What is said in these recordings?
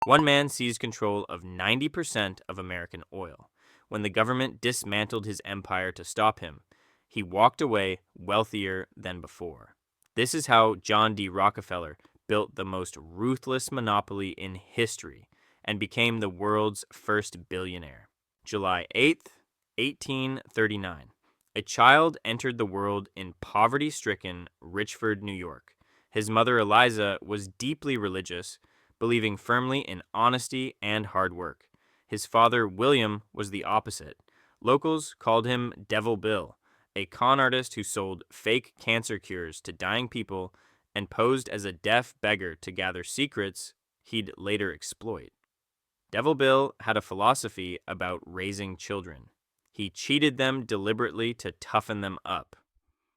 One man seized control of 90% of American oil. When the government dismantled his empire to stop him, he walked away wealthier than before. This is how John D. Rockefeller built the most ruthless monopoly in history and became the world's first billionaire. July 8th, 1839. A child entered the world in poverty-stricken Richford, New York. His mother Eliza was deeply religious, believing firmly in honesty and hard work. His father, William, was the opposite. Locals called him Devil Bill, a con artist who sold fake cancer cures to dying people and posed as a deaf beggar to gather secrets he'd later exploit. Devil Bill had a philosophy about raising children. He cheated them deliberately to toughen them up.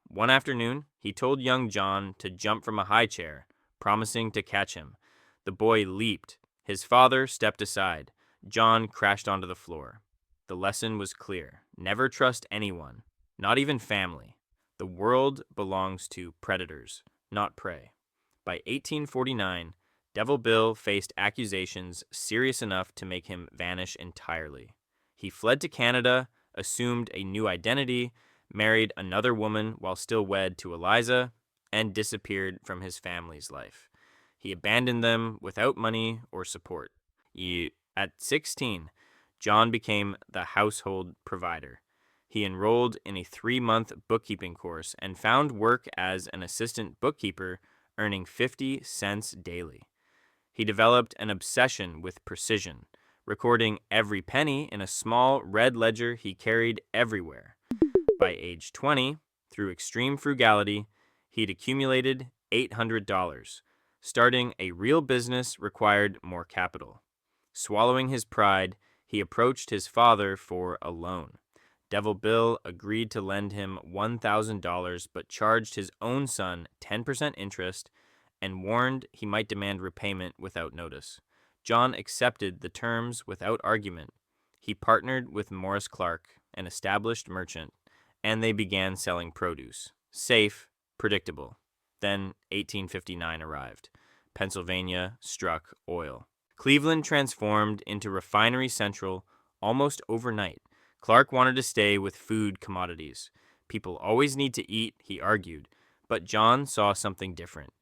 One afternoon, he told young John to jump from a high chair, promising to catch him. The boy leaped. His father stepped aside. John crashed onto the floor. The lesson was clear. Never trust anyone, not even family. The world belongs to predators, not prey. By 1849, Devil Bill faced accusations serious enough to make him vanish entirely. He fled to Canada, assumed a new identity, married another woman while still wed to Eliza, and disappeared from his family's life. He abandoned them without money or support. At 16, John became the household provider. He enrolled in a 3-month bookkeeping course and found work as an assistant bookkeeper, earning 50 cents daily. He developed an obsession with precision, recording every penny in a small red ledger he carried everywhere. By age 20, through extreme frugality, he'd accumulated $800. Starting a real business required more capital. Swallowing his pride, he approached his father for a loan. Devil Bill agreed to lend him $1,000 but charged his own son 10% interest and warned he might demand repayment without notice. John accepted the terms without argument. He partnered with Morris Clark, an established merchant, and they began selling produce. Safe, predictable. Then 1859 arrived. Pennsylvania struck oil. Cleveland transformed into refinery central almost overnight. Clark wanted to stay with food commodities. People always need to eat, he argued, but John saw something different.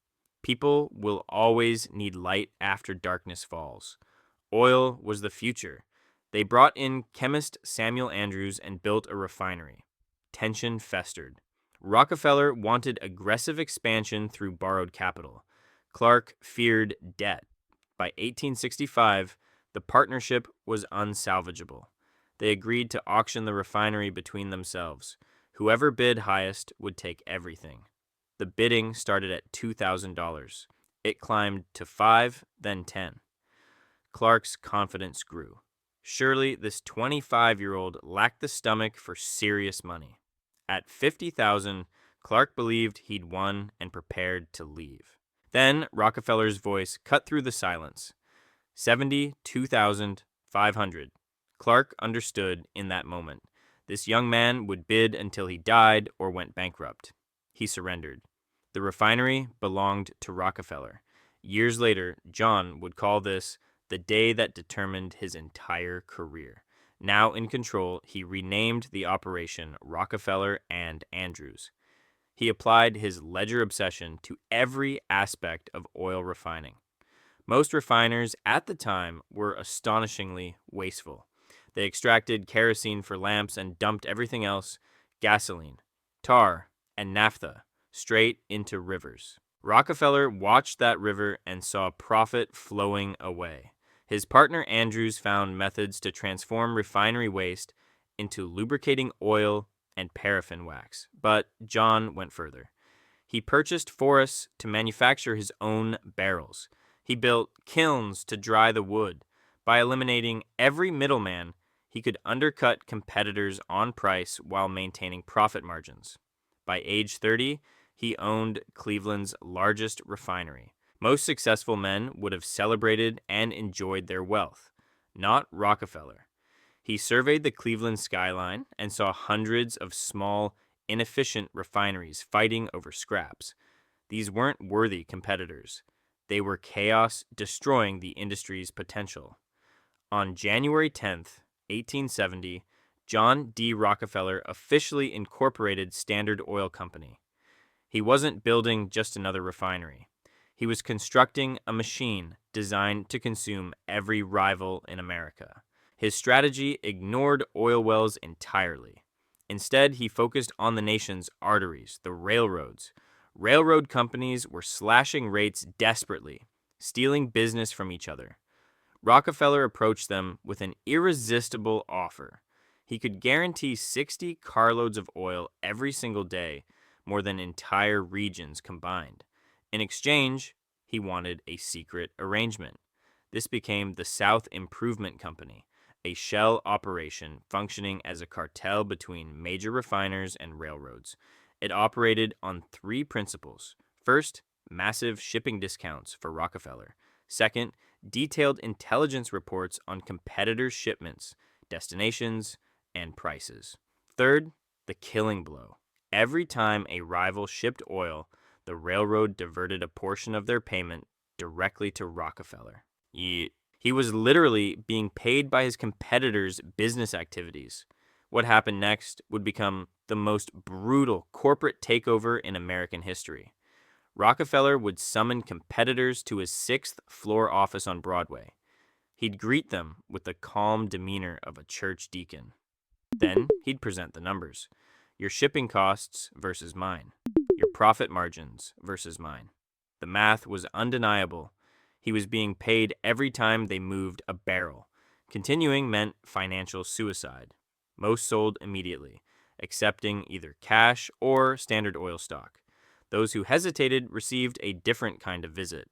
People will always need light after darkness falls. Oil was the future. They brought in chemist Samuel Andrews and built a refinery. Tension festered. Rockefeller wanted aggressive expansion through borrowed capital. Clark feared debt. By 1865, the partnership was unsalvageable. They agreed to auction the refinery between themselves. Whoever bid highest would take everything. The bidding started at $2,000. It climbed to $5,000, then $10,000. Clark's confidence grew. Surely this 25-year-old lacked the stomach for serious money. At $50,000, Clark believed he'd won and prepared to leave. Then Rockefeller's voice cut through the silence. $72,500. Clark understood in that moment. This young man would bid until he died or went bankrupt. He surrendered. The refinery belonged to Rockefeller. Years later, John would call this the day that determined his entire career. Now in control, he renamed the operation Rockefeller and Andrews. He applied his ledger obsession to every aspect of oil refining. Most refiners at the time were astonishingly wasteful. They extracted kerosene for lamps and dumped everything else, gasoline, tar, and naphtha, straight into rivers. Rockefeller watched that river and saw profit flowing away. His partner Andrews found methods to transform refinery waste into lubricating oil and paraffin wax. But John went further. He purchased forests to manufacture his own barrels. He built kilns to dry the wood. By eliminating every middleman, he could undercut competitors on price while maintaining profit margins. By age 30, he owned Cleveland's largest refinery. Most successful men would have celebrated and enjoyed their wealth, not Rockefeller. He surveyed the Cleveland skyline and saw hundreds of small, inefficient refineries fighting over scraps. These weren't worthy competitors. They were chaos, destroying the industry's potential. On January 10th, 1870, John D. Rockefeller officially incorporated Standard Oil Company. He wasn't building just another refinery. He was constructing a machine designed to consume every rival in America. His strategy ignored oil wells entirely. Instead, he focused on the nation's arteries, the railroads. Railroad companies were slashing rates desperately, stealing business from each other. Rockefeller approached them with an irresistible offer. He could guarantee 60 carloads of oil every single day, more than entire regions combined. In exchange, he wanted a secret arrangement. This became the South Improvement Company, a shell operation functioning as a cartel between major refiners and railroads. It operated on three principles. First, massive shipping discounts for Rockefeller. Second, detailed intelligence reports on competitors' shipments, destinations, and prices. Third, the killing blow. Every time a rival shipped oil, the railroad diverted a portion of their payment directly to Rockefeller. He was literally being paid by his competitors' business activities. What happened next would become the most brutal corporate takeover in American history. Rockefeller would summon competitors to his sixth-floor office on Broadway. He'd greet them with the calm demeanor of a church deacon. Then he'd present the numbers. Your shipping costs versus mine. Your profit margins versus mine. The math was undeniable. He was being paid every time they moved a barrel. Continuing meant financial suicide. Most sold immediately, accepting either cash or Standard Oil stock. Those who hesitated received a different kind of visit.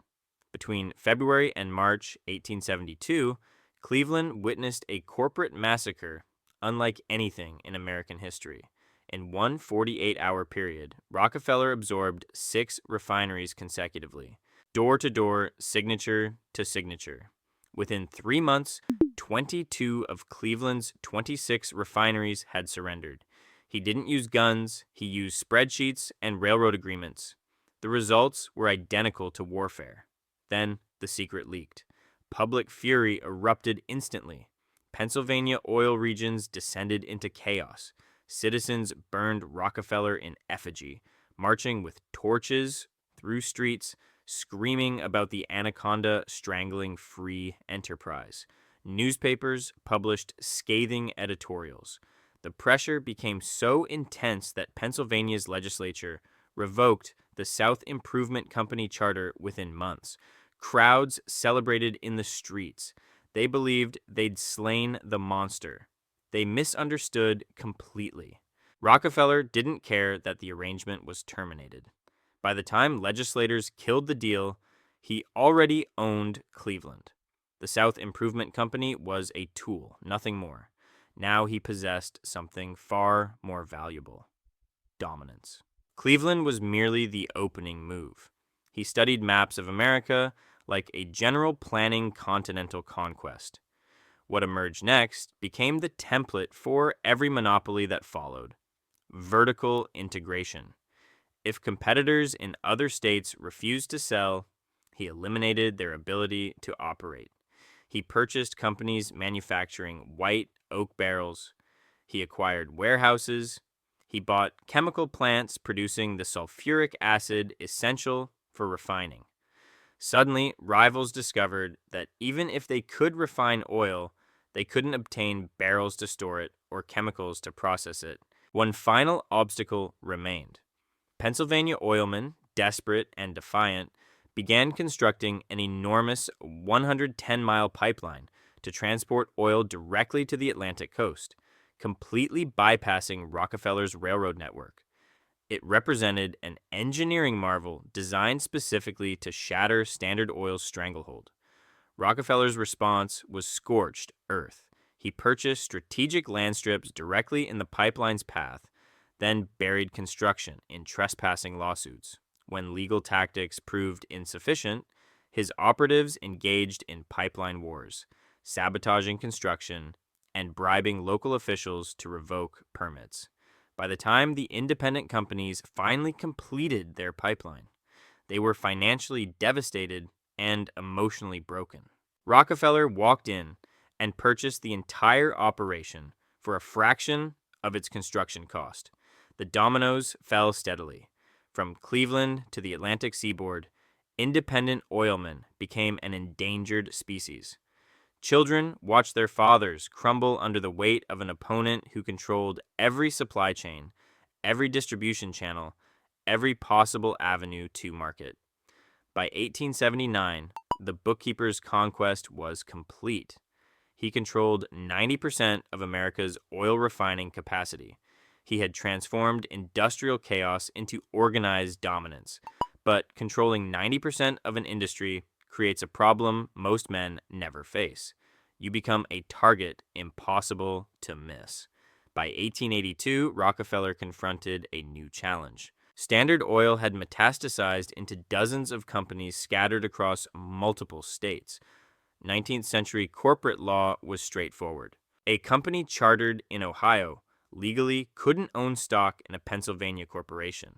Between February and March 1872, Cleveland witnessed a corporate massacre unlike anything in American history. In one 48-hour period, Rockefeller absorbed 6 refineries consecutively, door to door, signature to signature. Within 3 months, 22 of Cleveland's 26 refineries had surrendered. He didn't use guns, he used spreadsheets and railroad agreements. The results were identical to warfare. Then the secret leaked. Public fury erupted instantly. Pennsylvania oil regions descended into chaos. Citizens burned Rockefeller in effigy, marching with torches through streets, screaming about the anaconda strangling free enterprise. Newspapers published scathing editorials. The pressure became so intense that Pennsylvania's legislature revoked the South Improvement Company charter within months. Crowds celebrated in the streets. They believed they'd slain the monster. They misunderstood completely. Rockefeller didn't care that the arrangement was terminated. By the time legislators killed the deal, he already owned Cleveland. The South Improvement Company was a tool, nothing more. Now he possessed something far more valuable: dominance. Cleveland was merely the opening move. He studied maps of America like a general planning continental conquest. What emerged next became the template for every monopoly that followed: vertical integration. If competitors in other states refused to sell, he eliminated their ability to operate. He purchased companies manufacturing white oak barrels. He acquired warehouses. He bought chemical plants producing the sulfuric acid essential for refining. Suddenly, rivals discovered that even if they could refine oil, they couldn't obtain barrels to store it or chemicals to process it. One final obstacle remained. Pennsylvania oilmen, desperate and defiant, began constructing an enormous 110-mile pipeline to transport oil directly to the Atlantic coast, completely bypassing Rockefeller's railroad network. It represented an engineering marvel designed specifically to shatter Standard Oil's stranglehold. Rockefeller's response was scorched earth. He purchased strategic land strips directly in the pipeline's path, then buried construction in trespassing lawsuits. When legal tactics proved insufficient, his operatives engaged in pipeline wars, sabotaging construction and bribing local officials to revoke permits. By the time the independent companies finally completed their pipeline, they were financially devastated and emotionally broken. Rockefeller walked in and purchased the entire operation for a fraction of its construction cost. The dominoes fell steadily. From Cleveland to the Atlantic seaboard, independent oilmen became an endangered species. Children watched their fathers crumble under the weight of an opponent who controlled every supply chain, every distribution channel, every possible avenue to market. By 1879, the bookkeeper's conquest was complete. He controlled 90% of America's oil refining capacity. He had transformed industrial chaos into organized dominance. But controlling 90% of an industry creates a problem most men never face. You become a target impossible to miss. By 1882, Rockefeller confronted a new challenge. Standard Oil had metastasized into dozens of companies scattered across multiple states. 19th century corporate law was straightforward. A company chartered in Ohio legally couldn't own stock in a Pennsylvania corporation.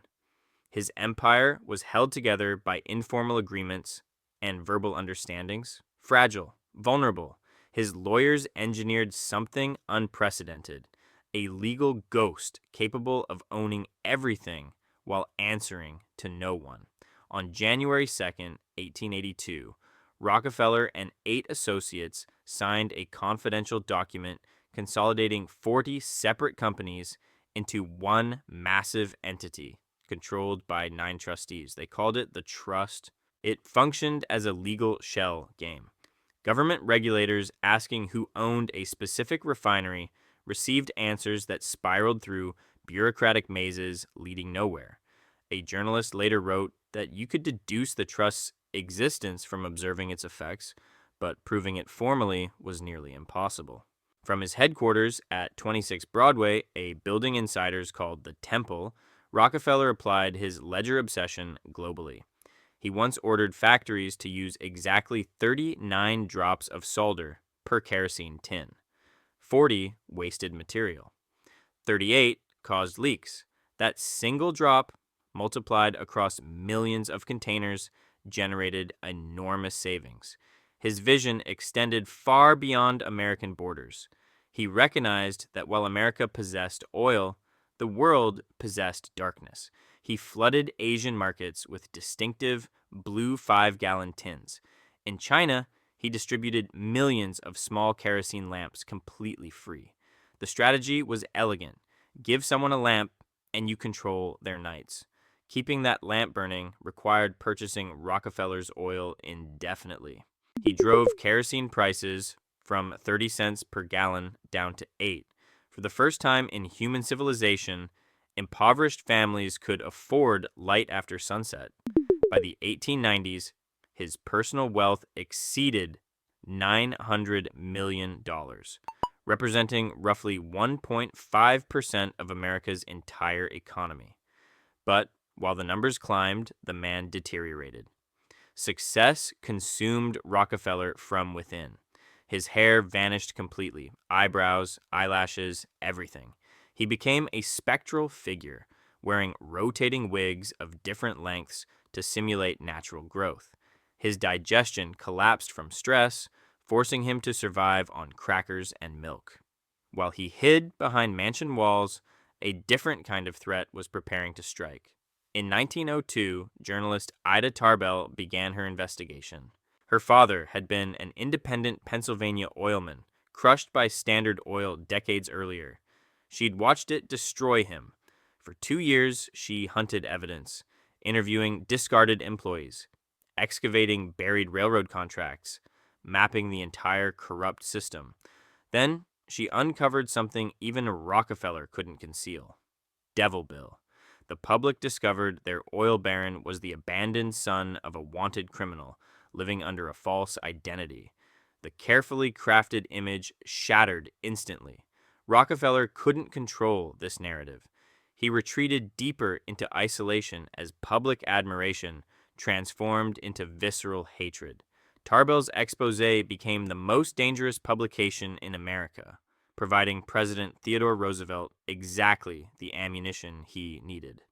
His empire was held together by informal agreements and verbal understandings. Fragile, vulnerable, his lawyers engineered something unprecedented, a legal ghost capable of owning everything while answering to no one. On January 2nd, 1882, Rockefeller and 8 associates signed a confidential document consolidating 40 separate companies into one massive entity controlled by 9 trustees. They called it the Trust. It functioned as a legal shell game. Government regulators asking who owned a specific refinery received answers that spiraled through bureaucratic mazes leading nowhere. A journalist later wrote that you could deduce the trust's existence from observing its effects, but proving it formally was nearly impossible. From his headquarters at 26 Broadway, a building insiders called the Temple, Rockefeller applied his ledger obsession globally. He once ordered factories to use exactly 39 drops of solder per kerosene tin. 40 wasted material. 38 caused leaks. That single drop, multiplied across millions of containers, generated enormous savings. His vision extended far beyond American borders. He recognized that while America possessed oil, the world possessed darkness. He flooded Asian markets with distinctive blue 5-gallon tins. In China, he distributed millions of small kerosene lamps completely free. The strategy was elegant. Give someone a lamp and you control their nights. Keeping that lamp burning required purchasing Rockefeller's oil indefinitely. He drove kerosene prices from 30 cents per gallon down to 8. For the first time in human civilization, impoverished families could afford light after sunset. By the 1890s, his personal wealth exceeded $900 million, representing roughly 1.5% of America's entire economy. But while the numbers climbed, the man deteriorated. Success consumed Rockefeller from within. His hair vanished completely, eyebrows, eyelashes, everything. He became a spectral figure, wearing rotating wigs of different lengths to simulate natural growth. His digestion collapsed from stress, forcing him to survive on crackers and milk. While he hid behind mansion walls, a different kind of threat was preparing to strike. In 1902, journalist Ida Tarbell began her investigation. Her father had been an independent Pennsylvania oilman, crushed by Standard Oil decades earlier. She'd watched it destroy him. For 2 years, she hunted evidence, interviewing discarded employees, excavating buried railroad contracts, mapping the entire corrupt system. Then she uncovered something even Rockefeller couldn't conceal. Devil Bill. The public discovered their oil baron was the abandoned son of a wanted criminal, living under a false identity. The carefully crafted image shattered instantly. Rockefeller couldn't control this narrative. He retreated deeper into isolation as public admiration transformed into visceral hatred. Tarbell's expose became the most dangerous publication in America, providing President Theodore Roosevelt exactly the ammunition he needed.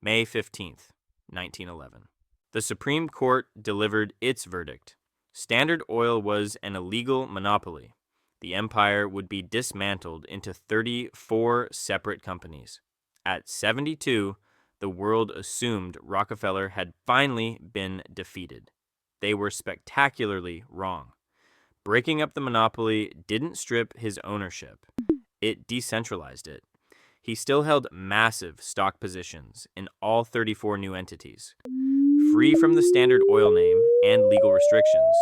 May 15th, 1911. The Supreme Court delivered its verdict. Standard Oil was an illegal monopoly. The empire would be dismantled into 34 separate companies. At 72, the world assumed Rockefeller had finally been defeated. They were spectacularly wrong. Breaking up the monopoly didn't strip his ownership, it decentralized it. He still held massive stock positions in all 34 new entities. Free from the Standard Oil name and legal restrictions,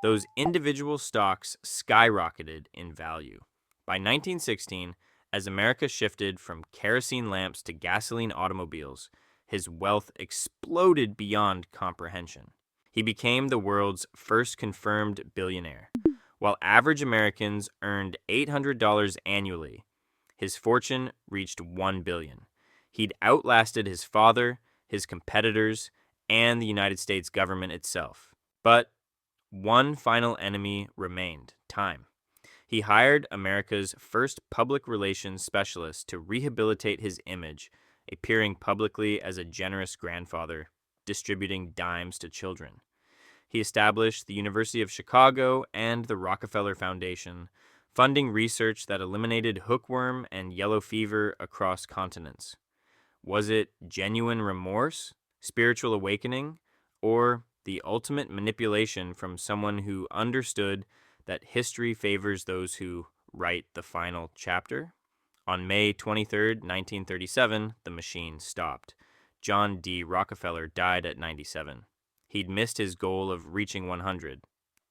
those individual stocks skyrocketed in value. By 1916, as America shifted from kerosene lamps to gasoline automobiles, his wealth exploded beyond comprehension. He became the world's first confirmed billionaire. While average Americans earned $800 annually, his fortune reached $1 billion. He'd outlasted his father, his competitors, and the United States government itself. But one final enemy remained: time. He hired America's first public relations specialist to rehabilitate his image, appearing publicly as a generous grandfather, distributing dimes to children. He established the University of Chicago and the Rockefeller Foundation, funding research that eliminated hookworm and yellow fever across continents. Was it genuine remorse, spiritual awakening, or the ultimate manipulation from someone who understood that history favors those who write the final chapter? On May 23, 1937, the machine stopped. John D. Rockefeller died at 97. He'd missed his goal of reaching 100,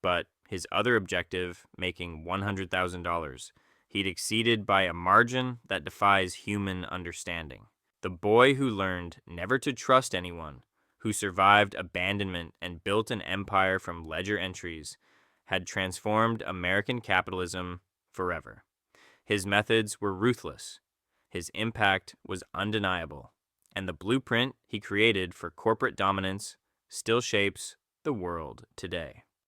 but his other objective, making $100,000, he'd exceeded by a margin that defies human understanding. The boy who learned never to trust anyone, who survived abandonment and built an empire from ledger entries, had transformed American capitalism forever. His methods were ruthless. His impact was undeniable. And the blueprint he created for corporate dominance still shapes the world today.